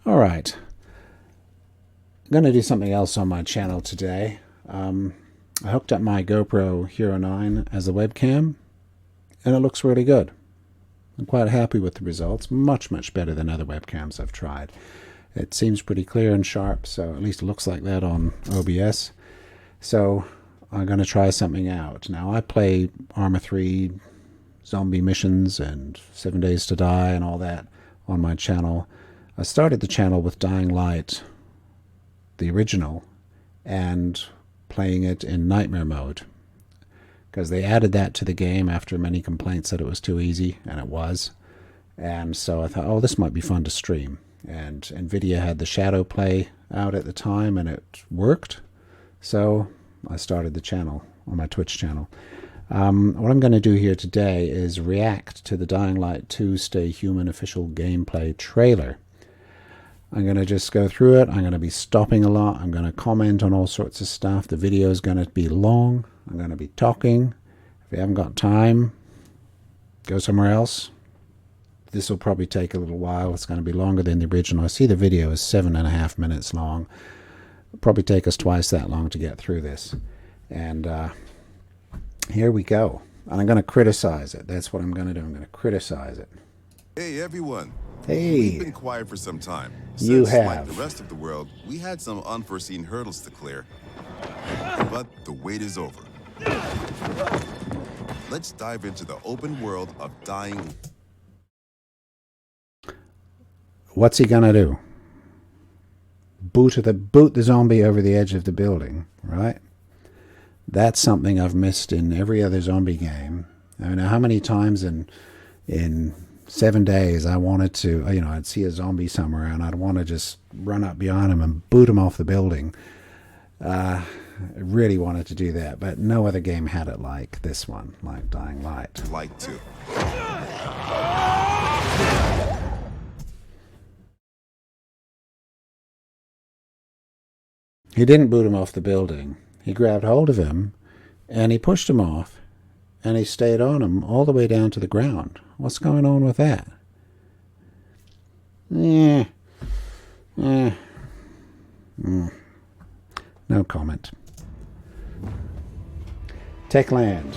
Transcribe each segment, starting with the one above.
Alright, I'm going to do something else on my channel today. I hooked up my GoPro Hero 9 as a webcam, and it looks really good. I'm quite happy with the results, much better than other webcams I've tried. It seems pretty clear and sharp, so at least it looks like that on OBS. So I'm going to try something out. Now I play Arma 3 zombie missions and 7 Days to Die and all that on my channel. I started the channel with Dying Light, the original, and playing it in nightmare mode, because they added that to the game after many complaints that it was too easy, and it was. And so I thought, oh, this might be fun to stream. And NVIDIA had the Shadow Play out at the time, and it worked. So I started the channel on my Twitch channel. What I'm going to do here today is react to the Dying Light 2 Stay Human official gameplay trailer. I'm going to just go through it. I'm going to be stopping a lot. I'm going to comment on all sorts of stuff. The video is going to be long. I'm going to be talking. If you haven't got time, go somewhere else. This will probably take a little while. It's going to be longer than the original. I see the video is 7.5 minutes long. It'll probably take us twice that long to get through this. And here we go. And I'm going to criticize it. That's what I'm going to do. I'm going to criticize it. Hey, everyone. Hey. We've been quiet for some time. You Since, have. like the rest of the world, we had some unforeseen hurdles to clear. But the wait is over. Let's dive into the open world of Dying. What's he gonna do? Boot the zombie over the edge of the building, right? That's something I've missed in every other zombie game. I mean, how many times in 7 days I wanted to, I'd see a zombie somewhere and I'd want to just run up behind him and boot him off the building. I really wanted to do that, but no other game had it like this one, like Dying Light. Light 2. He didn't boot him off the building. He grabbed hold of him and he pushed him off and he stayed on him all the way down to the ground. What's going on with that? No comment. Techland.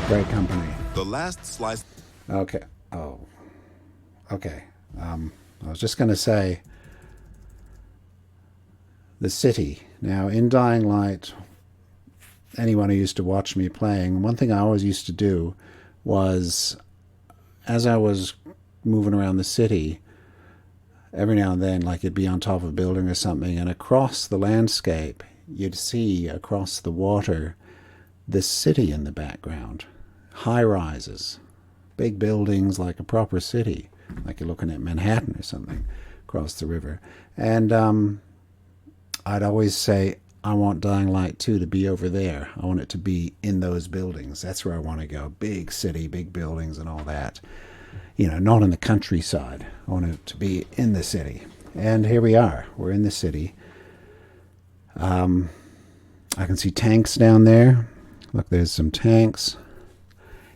Great company. The last slice. Okay. Oh. Okay. I was just going to say the city. Now, in Dying Light, anyone who used to watch me playing, one thing I always used to do was, as I was moving around the city, every now and then, like you'd be on top of a building or something, and across the landscape, you'd see across the water the city in the background. High rises, big buildings like a proper city, like you're looking at Manhattan or something across the river. And I'd always say, I want Dying Light 2 to be over there. I want it to be in those buildings. That's where I want to go. Big city, big buildings and all that. Not in the countryside. I want it to be in the city. And here we are. We're in the city. I can see tanks down there. Look, there's some tanks.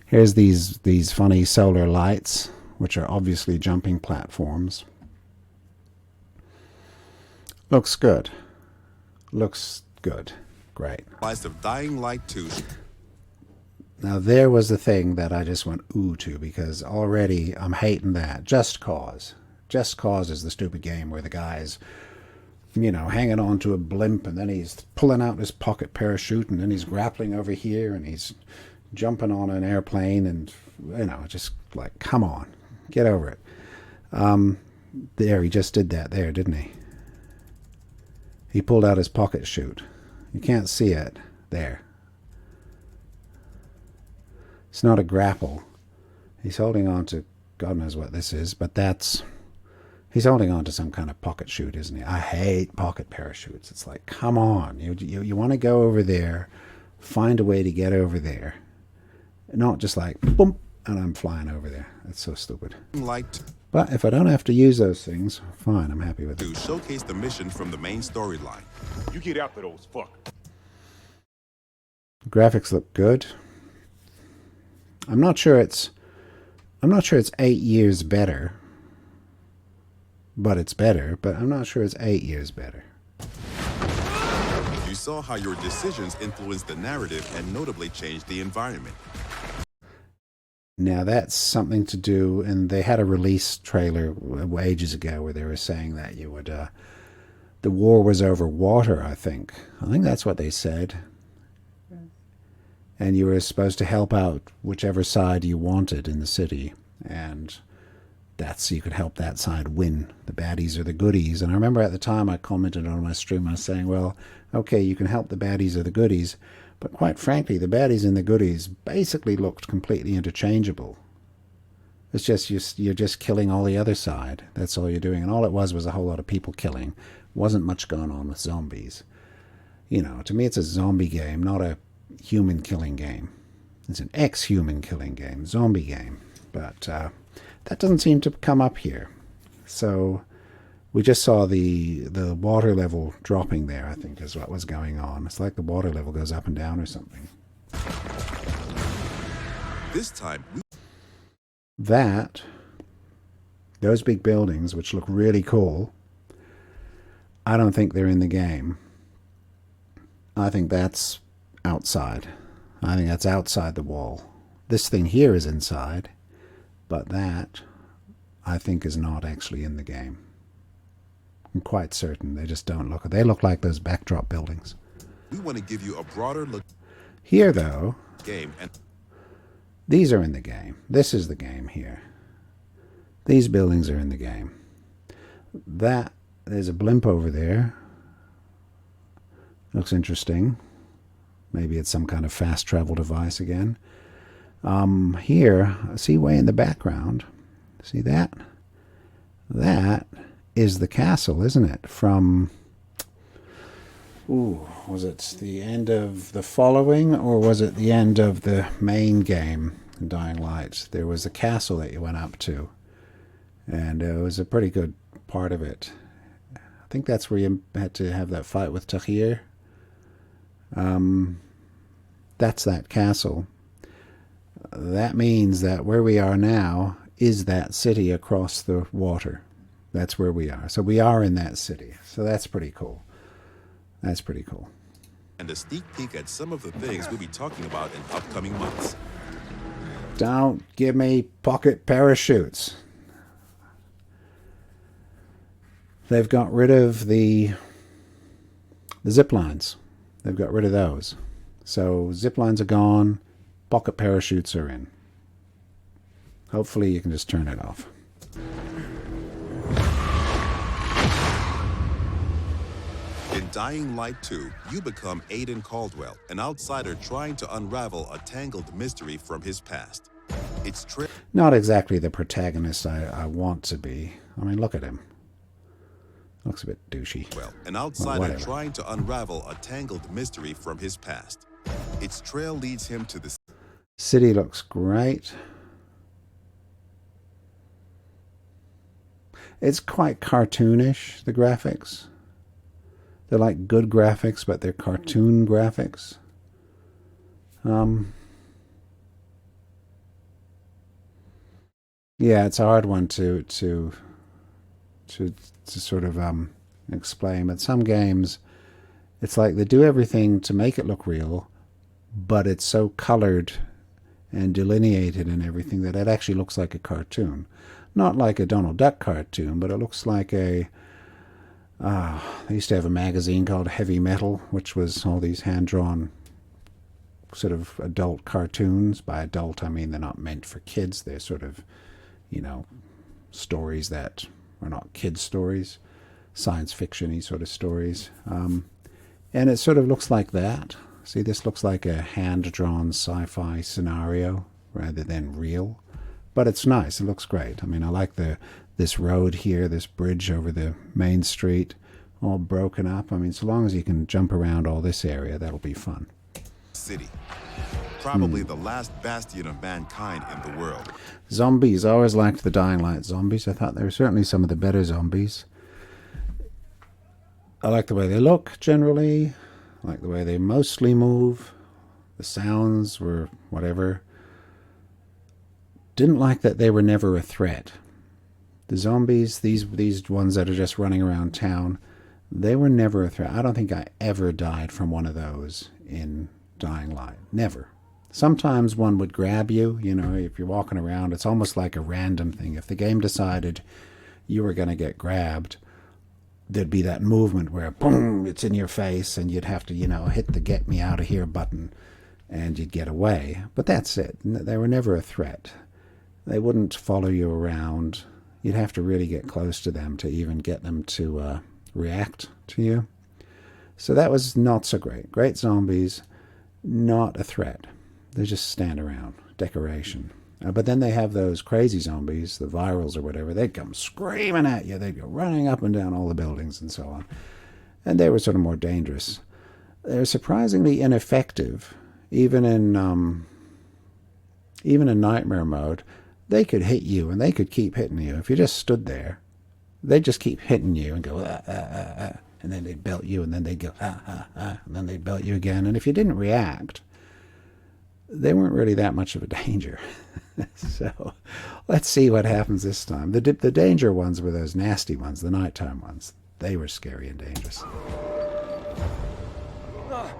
Here's these funny solar lights, which are obviously jumping platforms. Looks good. Looks good. Great. Slice of Dying Light 2. Now there was the thing that I just went ooh to, because already I'm hating that. Just Cause. Just Cause is the stupid game where the guy's, hanging on to a blimp and then he's pulling out his pocket parachute and then he's grappling over here and he's jumping on an airplane and, just like, come on, get over it. There, he just did that there, didn't he? He pulled out his pocket chute. You can't see it. There. It's not a grapple. He's holding on to, God knows what this is, but he's holding on to some kind of pocket chute, isn't he? I hate pocket parachutes. It's like, come on. You want to go over there, find a way to get over there. Not just like, boom, and I'm flying over there. That's so stupid. Light. But if I don't have to use those things, fine, I'm happy with To it. showcase the mission from the main storyline. You get out there, those fuck. The graphics look good. I'm not sure it's 8 years better, but it's better. But I'm not sure it's 8 years better. You saw how your decisions influenced the narrative and notably changed the environment. Now that's something to do, and they had a release trailer ages ago where they were saying that you would, the war was over water, I think. I think that's what they said. And you were supposed to help out whichever side you wanted in the city, and that's, you could help that side win. The baddies or the goodies. And I remember at the time I commented on my stream, I was saying, well, okay, you can help the baddies or the goodies, but quite frankly, the baddies and the goodies basically looked completely interchangeable. It's just you're just killing all the other side. That's all you're doing. And all it was a whole lot of people killing. Wasn't much going on with zombies. You know, to me it's a zombie game, not a human killing game. It's an ex-human killing game, zombie game. But that doesn't seem to come up here. So we just saw the water level dropping there, I think, is what was going on. It's like the water level goes up and down or something. This time, those big buildings, which look really cool, I don't think they're in the game. I think that's outside. I think that's outside the wall. This thing here is inside, but that, I think, is not actually in the game. I'm quite certain. They just don't look. They look like those backdrop buildings. we want to give you a broader look Here, though, game and these are in the game. This is the game here. These buildings are in the game. There's a blimp over there. Looks interesting. Maybe it's some kind of fast travel device again. Here, see way in the background. See that? That is the castle, isn't it? From, was it the end of the following, or was it the end of the main game, Dying Light? There was a castle that you went up to, and it was a pretty good part of it. I think that's where you had to have that fight with Tahir. That's that castle. That means that where we are now is that city across the water. That's where we are. So we are in that city. So that's pretty cool. That's pretty cool. a sneak peek at some of the things we'll be talking about in upcoming months. Don't give me pocket parachutes. They've got rid of the zip lines. They've got rid of those. So zip lines are gone. Pocket parachutes are in. Hopefully you can just turn it off. In Dying Light 2, you become Aiden Caldwell, an outsider trying to unravel a tangled mystery from his past. It's not exactly the protagonist I want to be. I mean, look at him. Looks a bit douchey. Well, an outsider trying to unravel a tangled mystery from his past. Its trail leads him to the city. Looks great. It's quite cartoonish, the graphics. They're like good graphics, but they're cartoon graphics. Yeah, it's a hard one to sort of explain. But some games, it's like they do everything to make it look real, but it's so colored and delineated and everything that it actually looks like a cartoon. Not like a Donald Duck cartoon, but it looks like a... they used to have a magazine called Heavy Metal, which was all these hand-drawn sort of adult cartoons. By adult, I mean they're not meant for kids. They're sort of, you know, stories that are not kids' stories, science fiction-y sort of stories. And it sort of looks like that. See, this looks like a hand-drawn sci-fi scenario rather than real. But it's nice. It looks great. I mean, I like this road here, this bridge over the main street, all broken up. I mean, so long as you can jump around all this area, that'll be fun. City. Probably the last bastion of mankind in the world. Zombies. I always liked the Dying Light zombies. I thought they were certainly some of the better zombies. I like the way they look, generally. I like the way they mostly move. The sounds were whatever. Didn't like that they were never a threat. The zombies, these ones that are just running around town, they were never a threat. I don't think I ever died from one of those in Dying Light. Never. Sometimes one would grab you, you know, if you're walking around. It's almost like a random thing. If the game decided you were going to get grabbed, there'd be that movement where, boom, it's in your face, and you'd have to, you know, hit the get me out of here button, and you'd get away. But that's it. They were never a threat. They wouldn't follow you around. You'd have to really get close to them to even get them to react to you. So that was not so great. Great zombies, not a threat. They just stand around, decoration. But then they have those crazy zombies, the virals or whatever. They'd come screaming at you. They'd go running up and down all the buildings and so on. And they were sort of more dangerous. They were surprisingly ineffective, even in nightmare mode. They could hit you, and they could keep hitting you. If you just stood there, they'd just keep hitting you and go, ah, ah, ah, ah. And then they'd belt you, and then they'd go, ah, ah, ah. And then they'd belt you again. And if you didn't react, they weren't really that much of a danger. So let's see what happens this time. The danger ones were those nasty ones, the nighttime ones. They were scary and dangerous. Oh,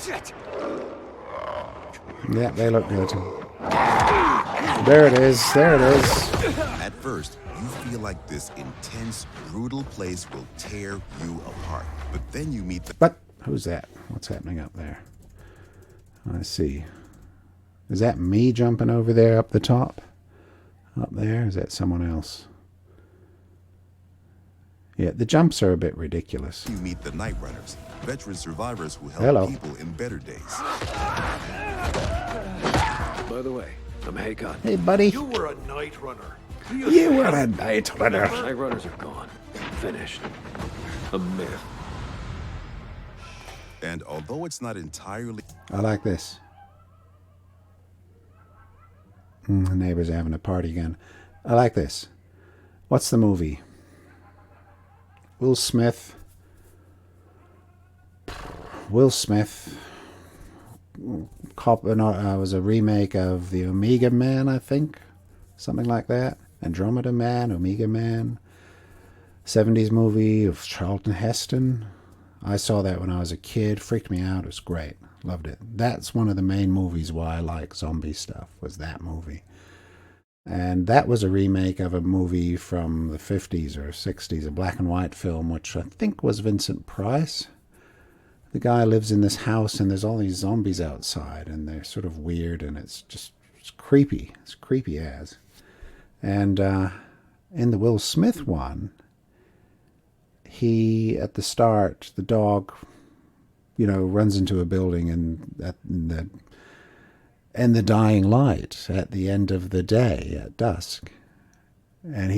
shit! Yeah, they look good. There it is. There it is. At first, you feel like this intense, brutal place will tear you apart. But then you meet the... But who's that? What's happening up there? I see. Is that me jumping over there up the top? Up there? Is that someone else? Yeah, the jumps are a bit ridiculous. You meet the Night Runners, veteran survivors who help Hello. people in better days. By the way, I'm Hakon. Hey, buddy. You were a night runner. You were a night runner. Night runners are gone. Finished. A myth. And although it's not entirely... I like this. The neighbors are having a party again. I like this. What's the movie? Will Smith. Was a remake of the Omega Man, I think. Something like that. Andromeda Man, Omega Man. 70s movie of Charlton Heston. I saw that when I was a kid. Freaked me out. It was great. Loved it. That's one of the main movies why I like zombie stuff, was that movie. And that was a remake of a movie from the 50s or 60s, a black and white film, which I think was Vincent Price. The guy lives in this house, and there's all these zombies outside, and they're sort of weird, and it's creepy. It's creepy as. And in the Will Smith one, he, at the start, the dog, you know, runs into a building, and in the dying light at the end of the day at dusk, and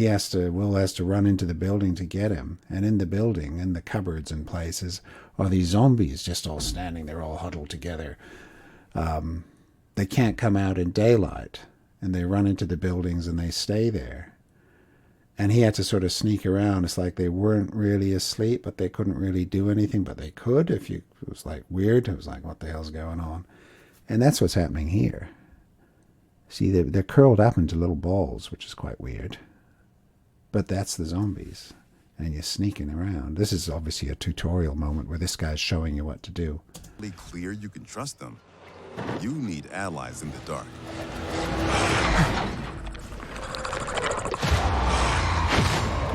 Will has to run into the building to get him. And in the building, in the cupboards and places, are these zombies just all standing there, all huddled together. They can't come out in daylight, and they run into the buildings and they stay there. And he had to sort of sneak around. It's like they weren't really asleep, but they couldn't really do anything, but they could. It was like weird. It was like, what the hell's going on? And that's what's happening here. See, they're curled up into little balls, which is quite weird. But that's the zombies. And you're sneaking around. This is obviously a tutorial moment where this guy's showing you what to do. Clear you can trust them. You need allies in the dark.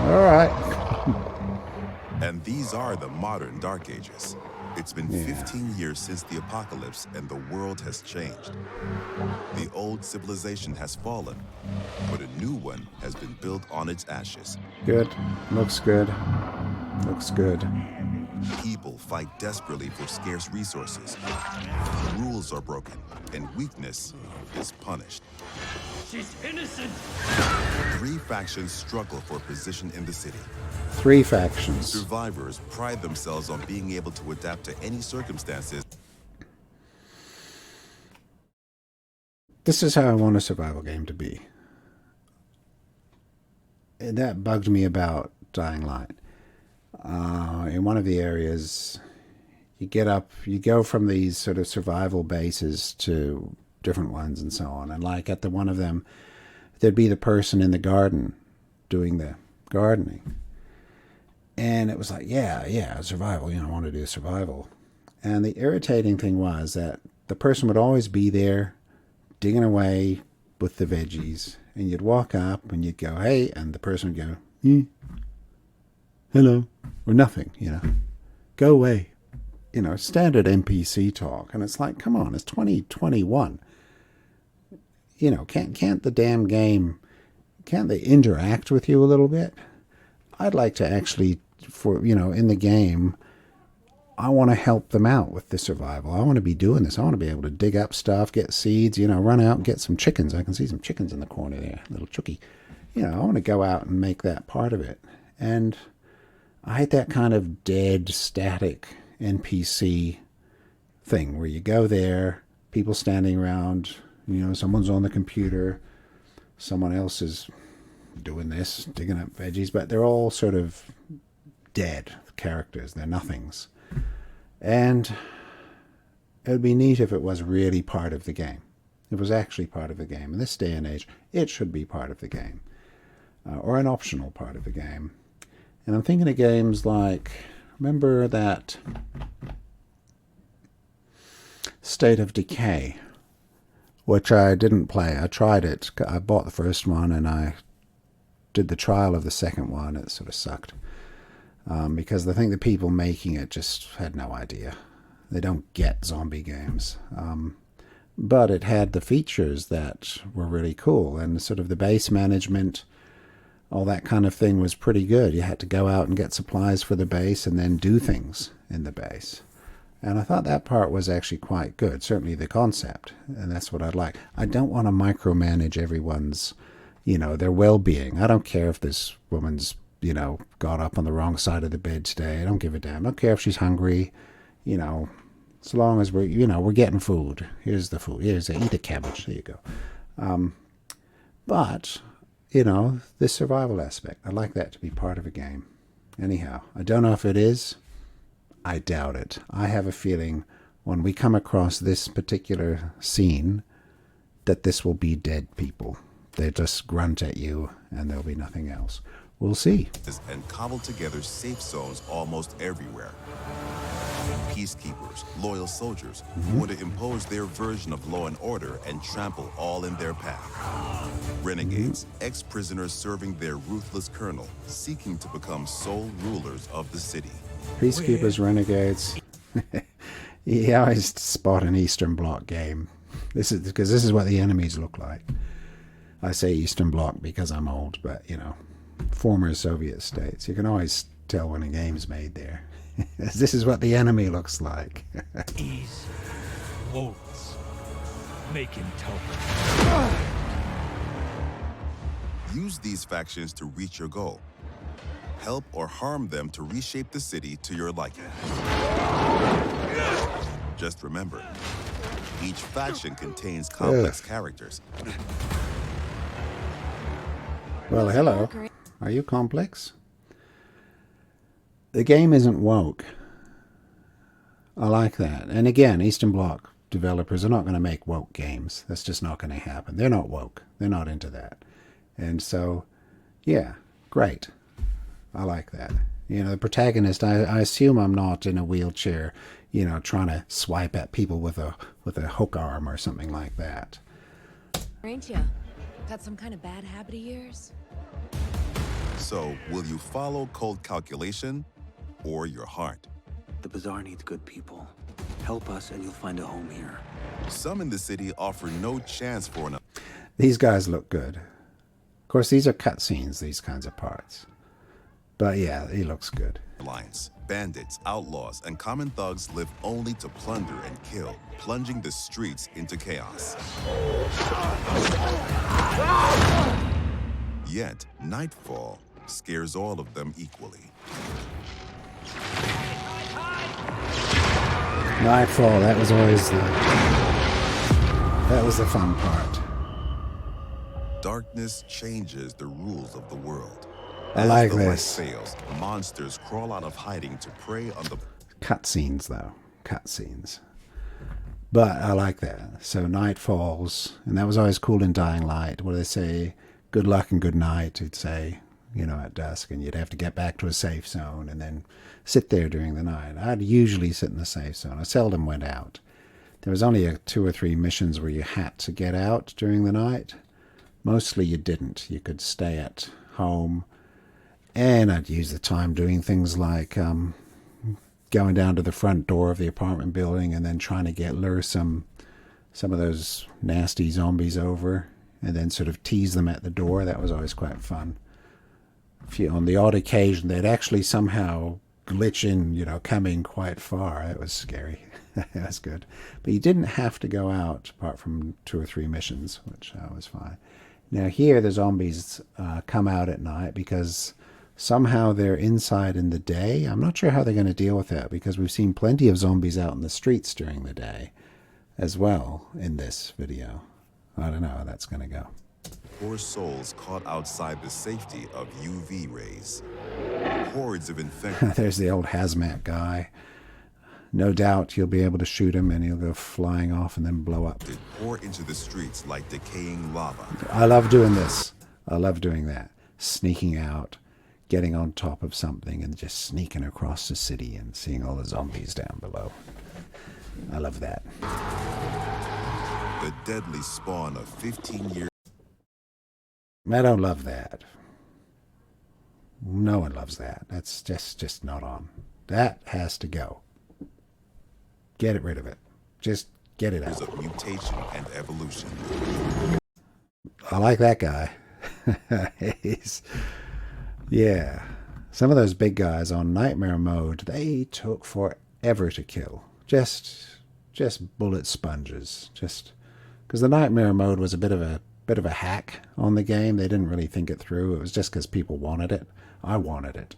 All right. And these are the modern Dark Ages. It's been 15 years since the apocalypse, and the world has changed. The old civilization has fallen, but a new one has been built on its ashes. Good. Looks good. Looks good. People fight desperately for scarce resources. Rules are broken, and weakness is punished. She's innocent! 3 factions struggle for position in the city. 3 factions. Survivors pride themselves on being able to adapt to any circumstances. This is how I want a survival game to be. And that bugged me about Dying Light. In one of the areas, you go from these sort of survival bases to different ones and so on. And like at the one of them, there'd be the person in the garden doing the gardening. And it was like, yeah, survival. I want to do survival. And the irritating thing was that the person would always be there digging away with the veggies. And you'd walk up and you'd go, hey, and the person would go, hello, or nothing, Go away. Standard NPC talk. And it's like, come on, it's 2021. Can't the damn game, can't they interact with you a little bit? I'd like to actually, in the game, I want to help them out with the survival. I want to be doing this. I want to be able to dig up stuff, get seeds, run out and get some chickens. I can see some chickens in the corner there, little chooky. I want to go out and make that part of it. And I hate that kind of dead, static NPC thing where you go there, people standing around, someone's on the computer, someone else is doing this, digging up veggies, but they're all sort of dead characters. They're nothings. And it would be neat if it was really part of the game. It was actually part of the game. In this day and age, it should be part of the game. Or an optional part of the game. And I'm thinking of games like, remember that State of Decay, which I didn't play. I tried it. I bought the first one and I did the trial of the second one. It sort of sucked. Because I think the people making it just had no idea. They don't get zombie games. But it had the features that were really cool. And sort of the base management, all that kind of thing was pretty good. You had to go out and get supplies for the base and then do things in the base. And I thought that part was actually quite good. Certainly the concept. And that's what I'd like. I don't want to micromanage everyone's, their well-being. I don't care if this woman's, got up on the wrong side of the bed today. I don't give a damn. I don't care if she's hungry, as long as we're getting food. Here's the food. Eat a cabbage. There you go. But, the survival aspect, I'd like that to be part of a game. Anyhow, I don't know if it is. I doubt it. I have a feeling when we come across this particular scene that this will be dead people. They just grunt at you and there'll be nothing else. We'll see. And cobble together safe zones almost everywhere. Peacekeepers, loyal soldiers who want to impose their version of law and order and trample all in their path. Renegades, ex-prisoners serving their ruthless colonel, seeking to become sole rulers of the city. Peacekeepers, renegades. You always spot an Eastern Bloc game. This is what the enemies look like. I say Eastern Bloc because I'm old, but former Soviet states. You can always tell when a game's made there. This is what the enemy looks like. Ease. Wolves. Make him tougher. Use these factions to reach your goal. Help or harm them to reshape the city to your liking. Just remember, each faction contains complex characters. Well, hello. Are you complex? The game isn't woke. I like that. And again, Eastern Bloc developers are not going to make woke games. That's just not going to happen. They're not woke. They're not into that. And so, yeah, great. I like that. The protagonist, I assume I'm not in a wheelchair, trying to swipe at people with a hook arm or something like that. Ain't ya? Got some kind of bad habit of yours? So, will you follow cold calculation or your heart? The bazaar needs good people. Help us and you'll find a home here. Some in the city offer no chance for an... These guys look good. Of course, these are cutscenes, these kinds of parts. But yeah, he looks good. alliance. Bandits, outlaws, and common thugs live only to plunder and kill, plunging the streets into chaos. Yet, nightfall scares all of them equally. Nightfall, that was always the fun part. Darkness changes the rules of the world. I like As the light this. fails, monsters crawl out of hiding to prey on the... Cutscenes, though. Cutscenes. But I like that. So night falls, and that was always cool in Dying Light. What do they say? Good luck and good night. It'd say, you know, at dusk, and you'd have to get back to a safe zone and then sit there during the night. I'd usually sit in the safe zone. I seldom went out. There was only 2 or 3 missions where you had to get out during the night. Mostly you didn't. You could stay at home, and I'd use the time doing things like going down to the front door of the apartment building and then trying to lure some of those nasty zombies over and then sort of tease them at the door. That was always quite fun. On the odd occasion, they'd actually somehow glitch in, you know, coming quite far. That was scary. That was good. But you didn't have to go out apart from 2 or 3 missions, which was fine. Now here the zombies come out at night because somehow they're inside in the day. I'm not sure how they're going to deal with that because we've seen plenty of zombies out in the streets during the day as well in this video. I don't know how that's going to go. Poor souls caught outside the safety of UV rays. Hordes of infected. There's the old hazmat guy. No doubt you'll be able to shoot him and he'll go flying off and then blow up. Pour into the streets like decaying lava. I love doing this. I love doing that. Sneaking out, getting on top of something and just sneaking across the city and seeing all the zombies down below. I love that. The deadly spawn of 15 years. I don't love that. No one loves that. That's just not on. That has to go. Get rid of it. Just get it out. Of mutation and evolution. I like that guy. Yeah. Some of those big guys on nightmare mode, they took forever to kill. Just bullet sponges. Just because the nightmare mode was a bit of a hack on the game. They didn't really think it through. It was just because people wanted it. I wanted it.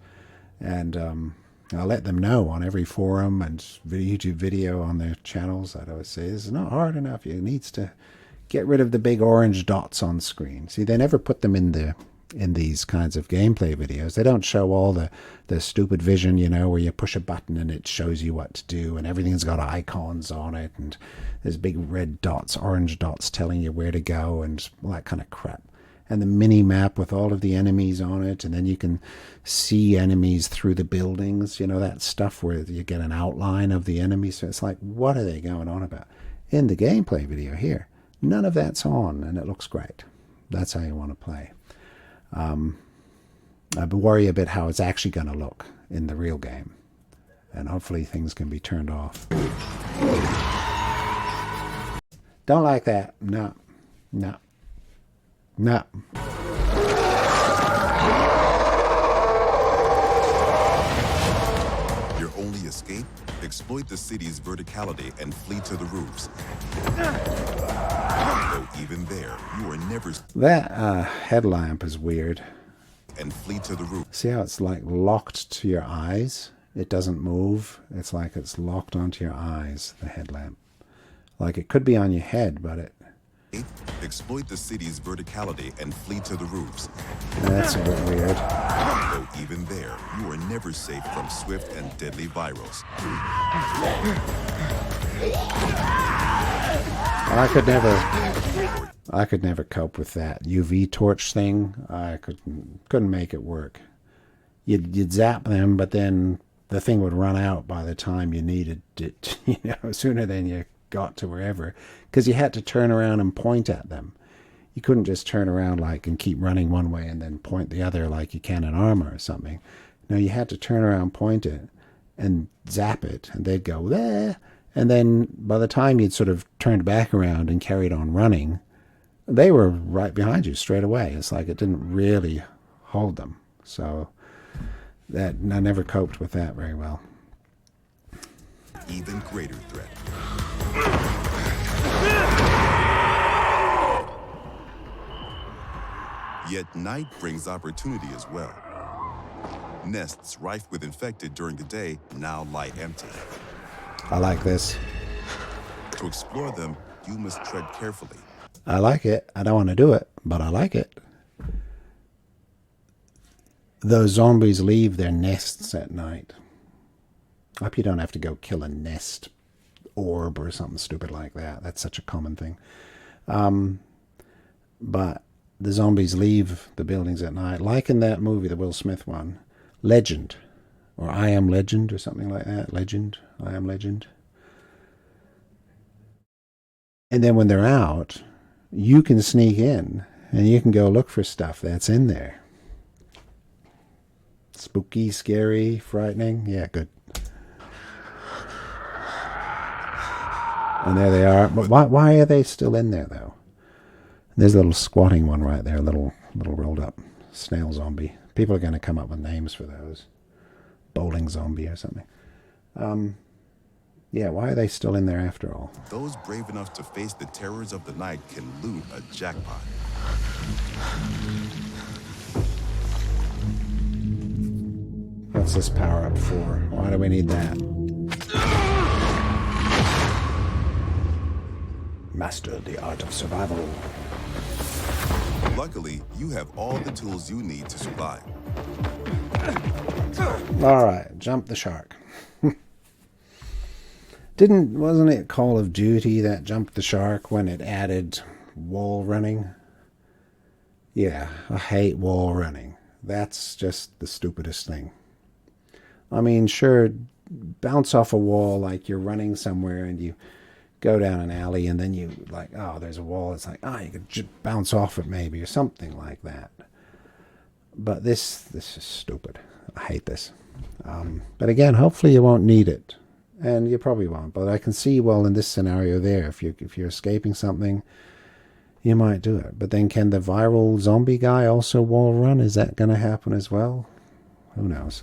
And I let them know on every forum and YouTube video on their channels. I'd always say, this is not hard enough. It needs to get rid of the big orange dots on screen. See, they never put them in these kinds of gameplay videos. They don't show all the stupid vision, you know, where you push a button and it shows you what to do and everything's got icons on it and there's big red dots, orange dots telling you where to go and all that kind of crap. And the mini map with all of the enemies on it, and then you can see enemies through the buildings, you know, that stuff where you get an outline of the enemy. So it's like, what are they going on about? In the gameplay video here, none of that's on, and it looks great. That's how you want to play. I worry a bit how it's actually going to look in the real game, and hopefully things can be turned off. Don't like that. No. Your only escape? Exploit the city's verticality and flee to the roofs. Though even there, you are never... That headlamp is weird. And flee to the roof. See how it's like locked to your eyes? It doesn't move. It's like it's locked onto your eyes, the headlamp. Like it could be on your head, but it... Exploit the city's verticality and flee to the roofs. That's a bit weird. Though even there, you are never safe from swift and deadly virals. I could never cope with that UV torch thing. I couldn't make it work. You'd zap them, but then the thing would run out by the time you needed it, you know, sooner than you got to wherever, because you had to turn around and point at them. You couldn't just turn around like and keep running one way and then point the other like you can in Armor or something. No, you had to turn around, point it, and zap it, and they'd go there. And then by the time you'd sort of turned back around and carried on running, they were right behind you straight away. It's like it didn't really hold them. So that I never coped with that very well. Even greater threat. Yet night brings opportunity as well. Nests rife with infected during the day now lie empty. I like this. To explore them, you must tread carefully. I like it. I don't want to do it, but I like it. Those zombies leave their nests at night. I hope you don't have to go kill a nest orb or something stupid like that. That's such a common thing. But the zombies leave the buildings at night, like in that movie, the Will Smith one, Legend, or I Am Legend, or something like that. Legend, I Am Legend. And then when they're out, you can sneak in and you can go look for stuff that's in there. Spooky, scary, frightening. Yeah, good. And there they are. But why are they still in there, though? There's a little squatting one right there, a little rolled up snail zombie. People are going to come up with names for those. Bowling zombie or something. Yeah, why are they still in there after all? Those brave enough to face the terrors of the night can loot a jackpot. What's this power up for? Why do we need that? Master the art of survival. Luckily, you have all the tools you need to survive. All right, jump the shark. Wasn't it Call of Duty that jumped the shark when it added wall running? Yeah, I hate wall running. That's just the stupidest thing. I mean, sure, bounce off a wall like you're running somewhere and you go down an alley and then you like, oh, there's a wall. It's like, oh, you could bounce off it maybe or something like that. But this is stupid. I hate this. But again, hopefully you won't need it. And you probably won't. But I can see, well, in this scenario there, if you're escaping something, you might do it. But then can the viral zombie guy also wall run? Is that going to happen as well? Who knows?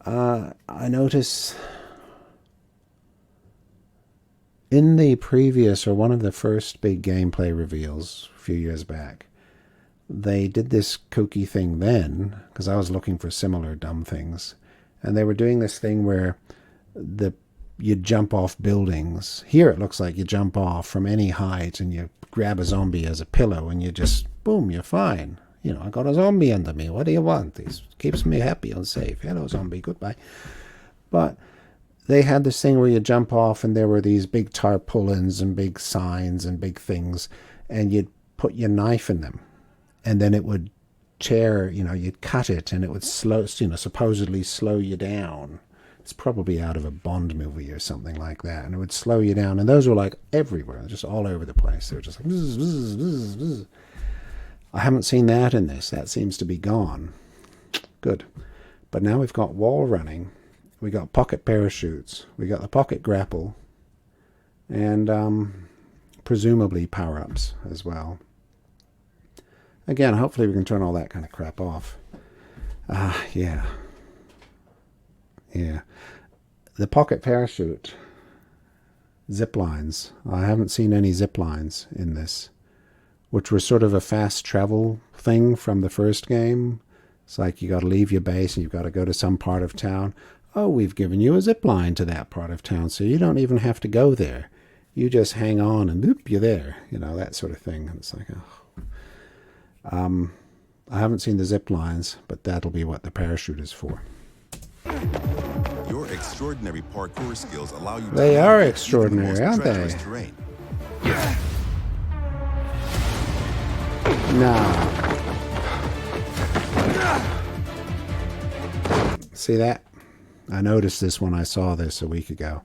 I notice in the previous, or one of the first big gameplay reveals a few years back, they did this kooky thing then, because I was looking for similar dumb things, and they were doing this thing where you jump off buildings. Here it looks like you jump off from any height and you grab a zombie as a pillow and you just, boom, you're fine. You know, I got a zombie under me. What do you want? This keeps me happy and safe. Hello, zombie. Goodbye. But they had this thing where you jump off and there were these big tarpaulins and big signs and big things, and you'd put your knife in them and then it would tear, you'd cut it and it would supposedly slow you down. It's probably out of a Bond movie or something like that, and it would slow you down. And those were like everywhere, just all over the place. They were just like bzz, bzz, bzz, bzz. I haven't seen that in this. That seems to be gone. Good. But now we've got wall running. We got pocket parachutes. We got the pocket grapple. And presumably power-ups as well. Again, hopefully we can turn all that kind of crap off. Yeah. Yeah. The pocket parachute. Zip lines. I haven't seen any zip lines in this, which were sort of a fast travel thing from the first game. It's like you got to leave your base and you've got to go to some part of town. Oh, we've given you a zip line to that part of town, so you don't even have to go there. You just hang on and boop, you're there. That sort of thing. And it's like, oh. I haven't seen the zip lines, but that'll be what the parachute is for. Your extraordinary parkour skills allow you to They are navigate extraordinary, even the most aren't they? treacherous terrain. Nah. See that? I noticed this when I saw this a week ago.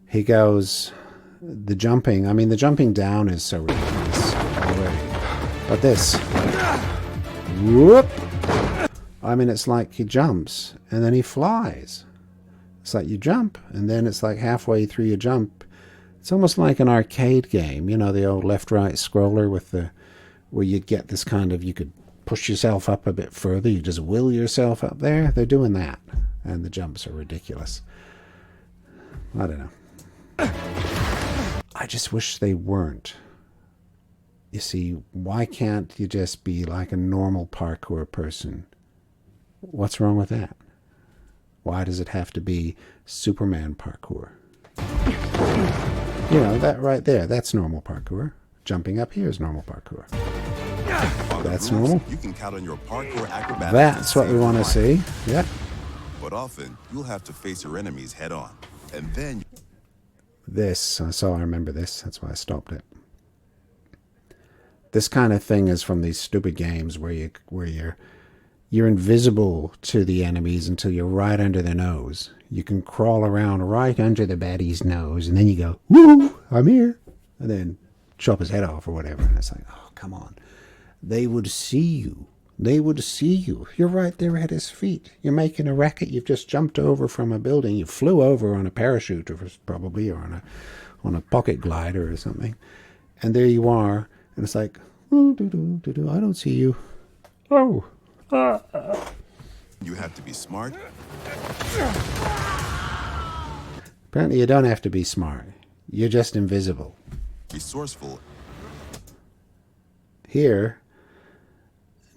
He goes, the jumping down is so ridiculous already. But this, whoop! It's like he jumps and then he flies. It's like you jump and then it's like halfway through your jump. It's almost like an arcade game, the old left-right scroller where you'd get this kind of, you could push yourself up a bit further. You just will yourself up there. They're doing that. And the jumps are ridiculous. I don't know. I just wish they weren't. You see, why can't you just be like a normal parkour person? What's wrong with that? Why does it have to be Superman parkour? That right there, that's normal parkour. Jumping up here is normal parkour. That's normal. You can count on your parkour acrobatics. That's what we want to see. Yep. But often, you'll have to face your enemies head on. And then... I remember this. That's why I stopped it. This kind of thing is from these stupid games where you're invisible to the enemies until you're right under their nose. You can crawl around right under the baddie's nose, and then you go, "Woo, I'm here," and then chop his head off or whatever. And it's like, oh, come on. They would see you. They would see you. You're right there at his feet. You're making a racket. You've just jumped over from a building. You flew over on a parachute, or probably, or on a pocket glider or something. And there you are. And it's like, oh, I don't see you. Oh. You have to be smart. Apparently you don't have to be smart. You're just invisible. Resourceful. Here,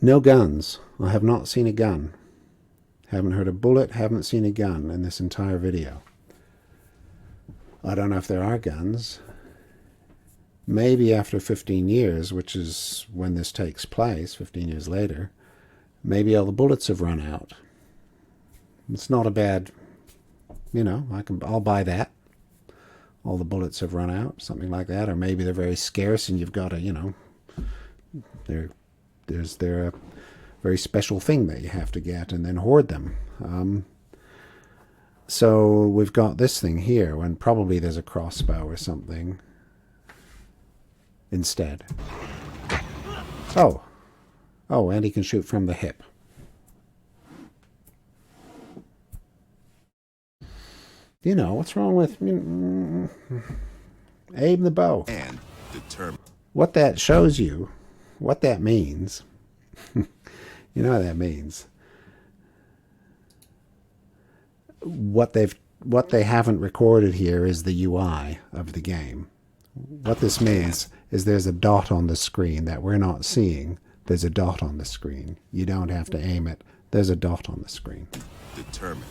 no guns. I have not seen a gun. Haven't heard a bullet, haven't seen a gun in this entire video. I don't know if there are guns. Maybe after 15 years, which is when this takes place, 15 years later, maybe all the bullets have run out. It's not a bad, I'll buy that. All the bullets have run out, something like that. Or maybe they're very scarce and you've got to, they're a very special thing that you have to get and then hoard them. So we've got this thing here when probably there's a crossbow or something instead. Oh, and he can shoot from the hip. What's wrong with aim the bow? And determined. What that shows you, what that means, you know what that means. What they haven't recorded here is the UI of the game. What this means is there's a dot on the screen that we're not seeing. There's a dot on the screen. You don't have to aim it. There's a dot on the screen. Determined.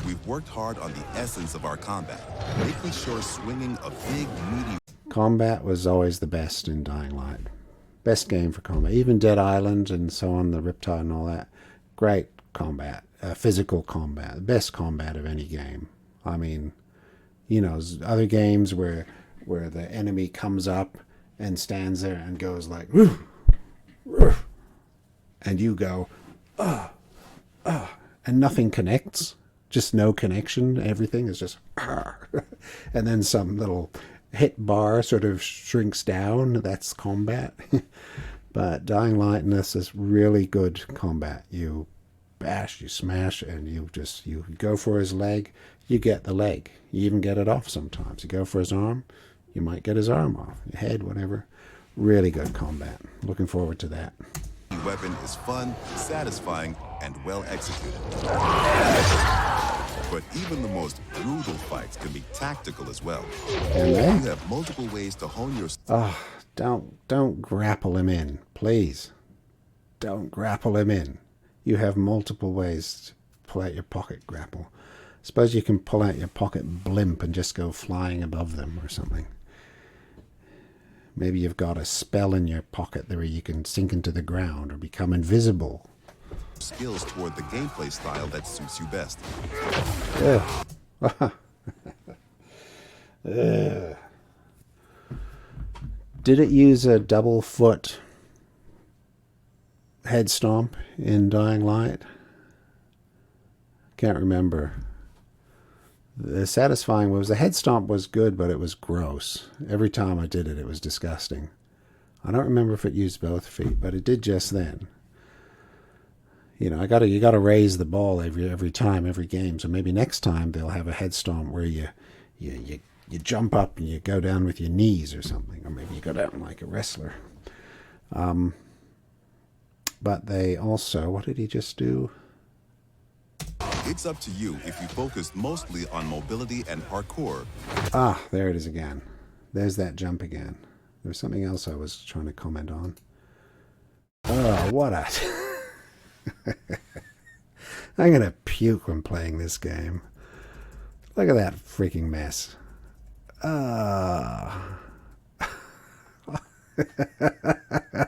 We've worked hard on the essence of our combat, making sure swinging a big, meaty... Combat was always the best in Dying Light. Best game for combat. Even Dead Island and so on, the Riptide and all that. Great combat. Physical combat. Best combat of any game. I mean, other games where the enemy comes up and stands there and goes like, "Woof, woof," and you go, and nothing connects. Just no connection. Everything is just, and then some little hit bar sort of shrinks down. That's combat. But Dying Light in this is really good combat. You bash, you smash, and you go for his leg, you get the leg. You even get it off sometimes. You go for his arm, you might get his arm off, your head, whatever. Really good combat. Looking forward to that. The weapon is fun, satisfying, and well executed. But even the most brutal fights can be tactical as well. And then, You have multiple ways to hone your... don't grapple him in, please. Don't grapple him in. You have multiple ways to pull out your pocket grapple. Suppose you can pull out your pocket blimp and just go flying above them or something. Maybe you've got a spell in your pocket where you can sink into the ground or become invisible. skills toward the gameplay style that suits you best. Did it use a double foot head stomp in Dying Light? Can't remember. The satisfying was the head stomp was good, but it was gross. Every time I did it, it was disgusting. I don't remember if it used both feet, but it did just then. You know, you gotta raise the ball every time, every game. So maybe next time they'll have a head stomp where you jump up and you go down with your knees or something, or maybe you go down like a wrestler. But they also, what did he just do? It's up to you if you focus mostly on mobility and parkour. Ah, there it is again. There's that jump again. There's something else I was trying to comment on. Oh, what a... I'm going to puke when playing this game. Look at that freaking mess.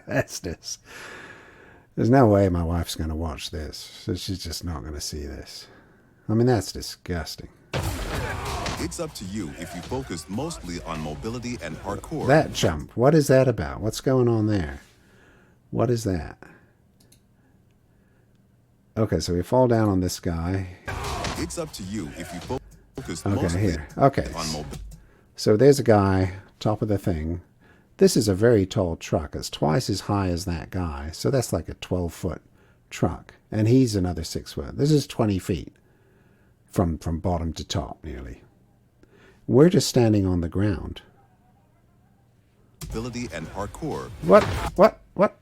That's this. There's no way my wife's going to watch this. So she's just not going to see this. I mean, that's disgusting. It's up to you if you focus mostly on mobility and parkour. That jump, what is that about? What's going on there? What is that? Okay, so we fall down on this guy. It's up to you if you focus Okay, mostly here. Okay. on mobility. So there's a guy, top of the thing. This is a very tall truck. It's twice as high as that guy. So that's like a 12-foot truck. And he's another 6 foot. This is 20 feet from bottom to top, nearly. We're just standing on the ground. Mobility and parkour. What?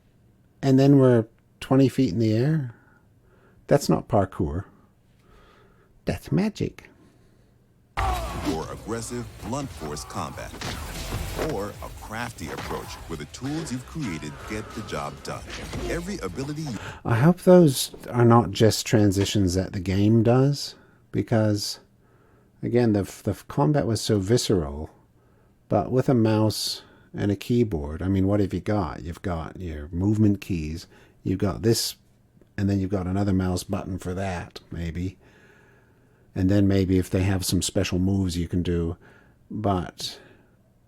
And then we're 20 feet in the air? That's not parkour. That's magic. Or aggressive, blunt force combat. Or a crafty approach where the tools you've created get the job done. Every ability you... I hope those are not just transitions that the game does, because, again, the combat was so visceral, but with a mouse and a keyboard, I mean, what have you got? You've got your movement keys, you've got this, and then you've got another mouse button for that, maybe. And then maybe if they have some special moves you can do. But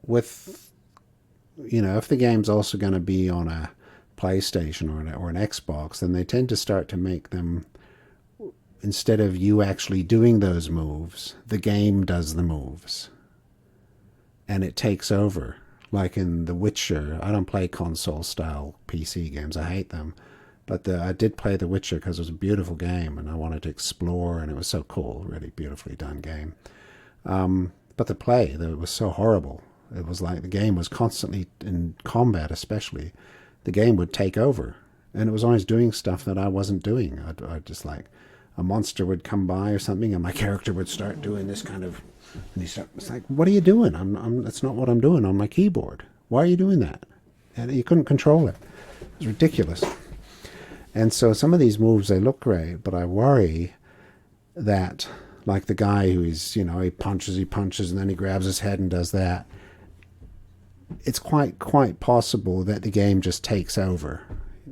with, you know, if the game's also going to be on a PlayStation or an Xbox, then they tend to start to make them, instead of you actually doing those moves, the game does the moves. And it takes over. Like in The Witcher, I don't play console-style PC games. I hate them. But I did play The Witcher because it was a beautiful game, and I wanted to explore, and it was so cool. Really beautifully done game. But the play, it was so horrible. It was like the game was constantly, in combat especially, the game would take over. And it was always doing stuff that I wasn't doing. I'd just like, a monster would come by or something, and my character would start doing this kind of... And it's like, what are you doing? That's not what I'm doing on my keyboard. Why are you doing that? And you couldn't control it. It was ridiculous. And so some of these moves, they look great, but I worry that, like the guy who is, you know, he punches, and then he grabs his head and does that. It's quite possible that the game just takes over.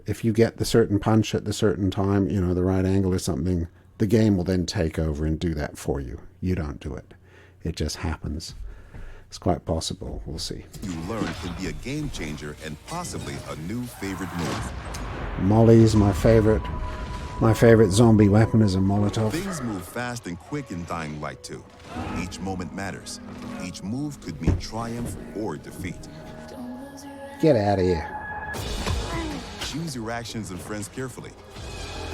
If you get the certain punch at the certain time, you know, the right angle or something, the game will then take over and do that for you. You don't do it. It just happens. It's quite possible. We'll see. You learn can be a game changer and possibly a new favorite move. Molly's my favorite. My favorite zombie weapon is a Molotov. Things move fast and quick in Dying Light 2. Each moment matters. Each move could mean triumph or defeat. Get out of here. Choose your actions and friends carefully.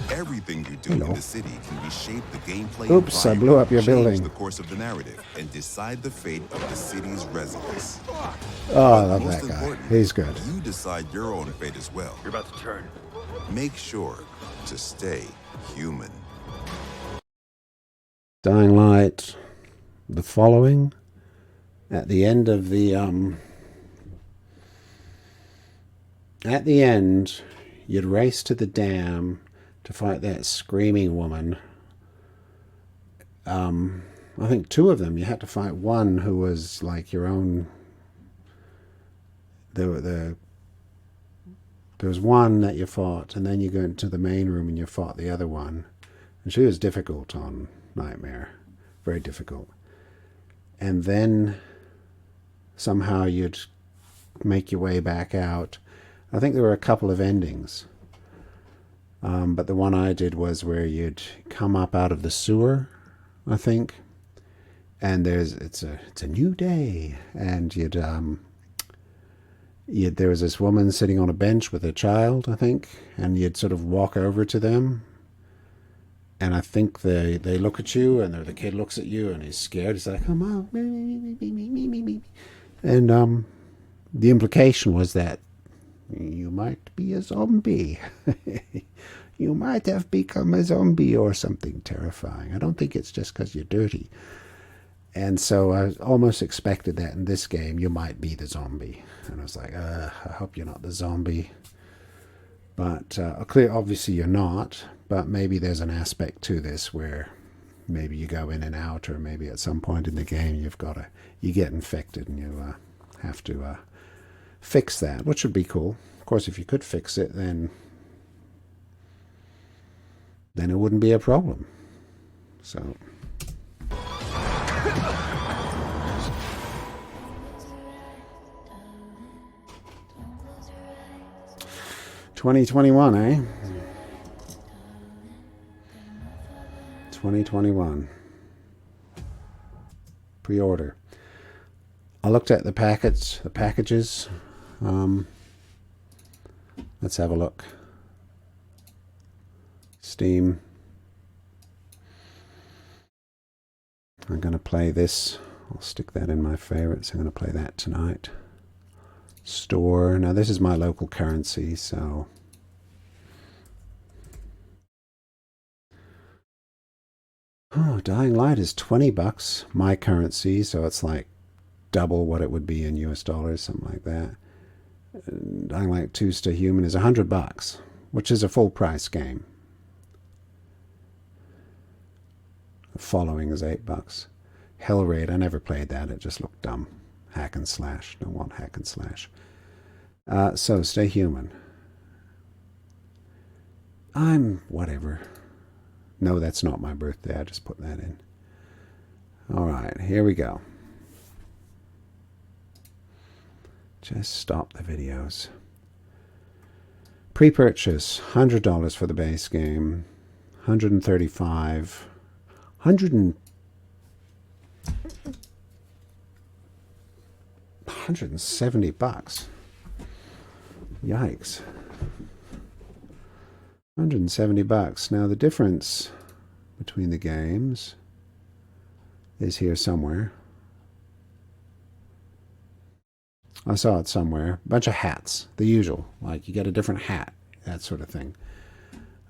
Everything you do in the city can reshape the gameplay. Oops, I blew up your change building. the course of the narrative and decide the fate of the city's residents. Oh, I love Most that guy. important, He's good. You decide your own fate as well. You're about to turn. Make sure to stay human. Dying Light, the following, at the end of the, at the end, you'd race to the dam to fight that screaming woman. I think two of them. You had to fight one who was like your own. There was one that you fought, and then you go into the main room and you fought the other one. And she was difficult on Nightmare. Very difficult. And then somehow you'd make your way back out. I think there were a couple of endings. But the one I did was where you'd come up out of the sewer, I think. And it's a new day. And there was this woman sitting on a bench with a child, I think, and you'd sort of walk over to them, and I think they look at you, and the kid looks at you, and he's scared. He's like, "Come on," and the implication was that you might be a zombie. You might have become a zombie or something terrifying. I don't think it's just because you're dirty. And so I almost expected that in this game, you might be the zombie. And I was like, I hope you're not the zombie. But obviously you're not. But maybe there's an aspect to this where maybe you go in and out, or maybe at some point in the game you get infected and you have to fix that, which would be cool. Of course, if you could fix it, then it wouldn't be a problem. So... 2021, eh? 2021. Pre-order. I looked at the packages. Let's have a look. Steam. I'm going to play this. I'll stick that in my favorites. I'm going to play that tonight. Store. Now this is my local currency, so oh, Dying Light is $20, my currency, so it's like double what it would be in US dollars, something like that. And Dying Light 2 Stay Human is $100, which is a full price game. The Following is $8. Hellraid, I never played that, it just looked dumb. Hack and slash, don't want hack and slash. So Stay Human. I'm whatever. No, that's not my birthday, I just put that in. Alright, here we go. Just stop the videos. Pre-purchase, $100 for the base game. $135. $170. Yikes. $170. Now the difference between the games is here somewhere. I saw it somewhere. A bunch of hats. The usual. Like you get a different hat. That sort of thing.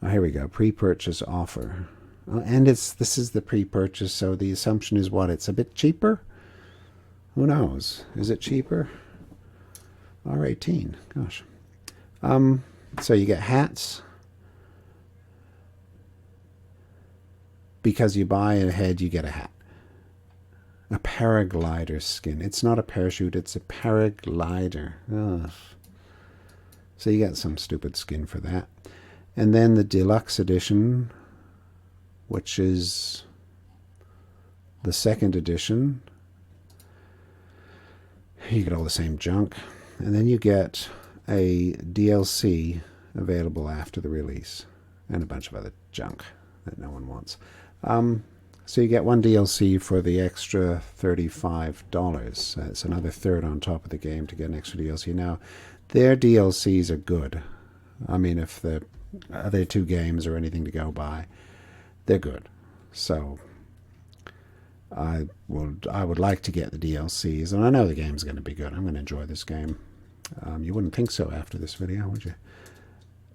Oh, here we go. Pre-purchase offer. And this is the pre-purchase, so the assumption is what? It's a bit cheaper? Who knows? Is it cheaper? R18. Gosh. So you get hats. Because you buy ahead, you get a hat. A paraglider skin. It's not a parachute, it's a paraglider. Ugh. So you get some stupid skin for that. And then the deluxe edition, which is the second edition. You get all the same junk. And then you get a DLC available after the release. And a bunch of other junk that no one wants. So you get one DLC for the extra $35. It's another third on top of the game to get an extra DLC. Now, their DLCs are good. I mean, if the other two games are anything to go by, they're good. So I would like to get the DLCs, and I know the game's going to be good. I'm going to enjoy this game. You wouldn't think so after this video, would you?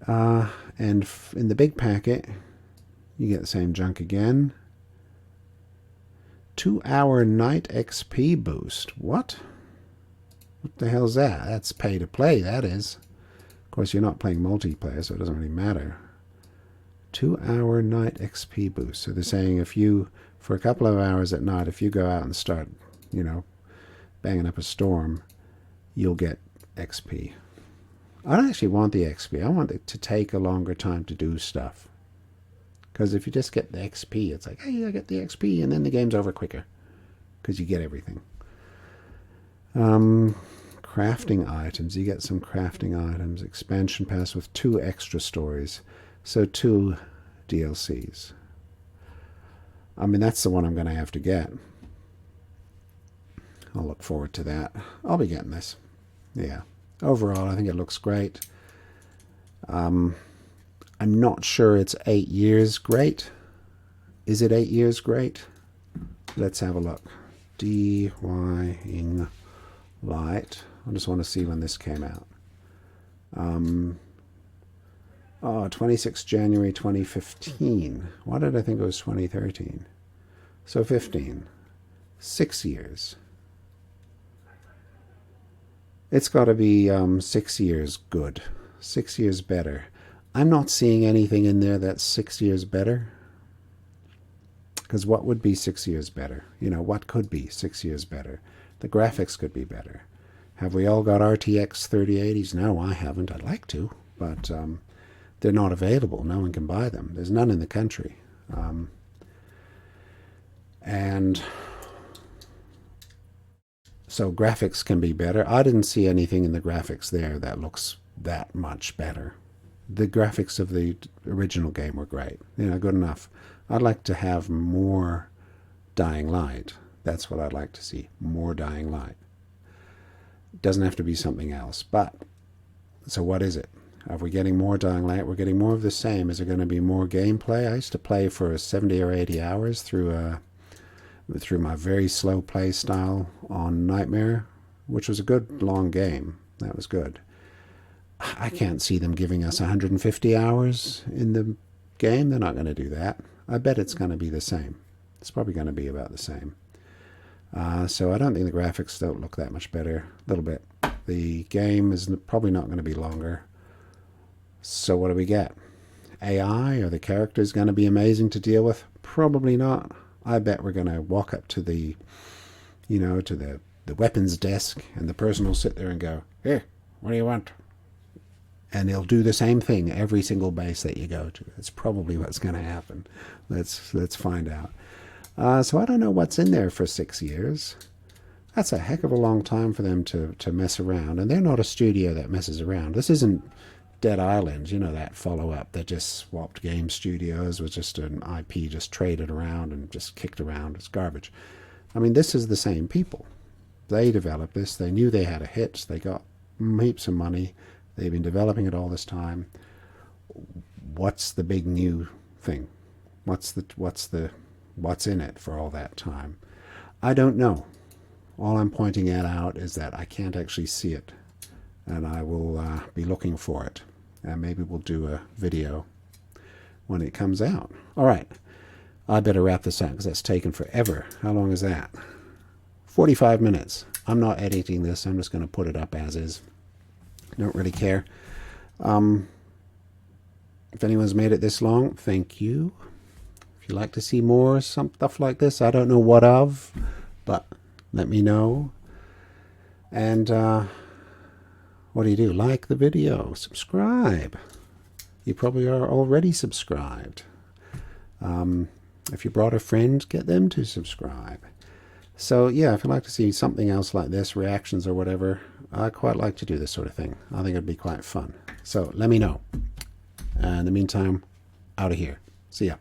And in the big packet, you get the same junk again. 2-hour night XP boost. What? What the hell's that? That's pay to play, that is. Of course, you're not playing multiplayer, so it doesn't really matter. 2-hour night XP boost. So they're saying if you, for a couple of hours at night, if you go out and start, you know, banging up a storm, you'll get XP. I don't actually want the XP. I want it to take a longer time to do stuff. Because if you just get the XP, it's like, hey, I get the XP, and then the game's over quicker. Because you get everything. Crafting items. You get some crafting items. Expansion pass with 2 extra stories. So 2 DLCs. I mean, that's the one I'm going to have to get. I'll look forward to that. I'll be getting this. Yeah. Overall, I think it looks great. I'm not sure it's 8 years great. Is it 8 years great? Let's have a look. Dying Light. I just want to see when this came out. 26 January 2015. Why did I think it was 2013? So 15. 6 years. It's got to be 6 years good. 6 years better. I'm not seeing anything in there that's 6 years better. Because what would be 6 years better? You know, what could be 6 years better? The graphics could be better. Have we all got RTX 3080s? No, I haven't. I'd like to, but they're not available. No one can buy them. There's none in the country. And so graphics can be better. I didn't see anything in the graphics there that looks that much better. the graphics of the original game were great. You know, good enough. I'd like to have more Dying Light. That's what I'd like to see. More Dying Light. It doesn't have to be something else. But, so what is it? Are we getting more Dying Light? We're getting more of the same. Is there going to be more gameplay? I used to play for 70 or 80 hours through my very slow play style on Nightmare, which was a good long game. That was good. I can't see them giving us 150 hours in the game. They're not going to do that. I bet it's going to be the same. It's probably going to be about the same. So I don't think the graphics don't look that much better. A little bit. The game is probably not going to be longer. So what do we get? AI? Are the characters going to be amazing to deal with? Probably not. I bet we're going to walk up to the, you know, to the weapons desk, and the person will sit there and go, "Here, what do you want?" And he'll do the same thing every single base that you go to. That's probably what's going to happen. Let's find out. So I don't know what's in there for 6 years. That's a heck of a long time for them to mess around. And they're not a studio that messes around. This isn't Dead Island, you know, that follow-up that just swapped game studios, was just an IP just traded around and just kicked around. It's garbage. I mean, this is the same people. They developed this. They knew they had a hit. They got heaps of money. They've been developing it all this time. What's the big new thing? What's in it for all that time? I don't know. All I'm pointing out is that I can't actually see it, and I will be looking for it, and maybe we'll do a video when it comes out. All right, I better wrap this up because that's taken forever. How long is that? 45 minutes. I'm not editing this. I'm just going to put it up as is. Don't really care. If anyone's made it this long, thank you. If you'd like to see more stuff like this, I don't know what of, but let me know. And what do? Like the video, subscribe. You probably are already subscribed. If you brought a friend, get them to subscribe. So yeah, if you'd like to see something else like this, reactions or whatever, I quite like to do this sort of thing. I think it'd be quite fun. So let me know. In the meantime, out of here. See ya.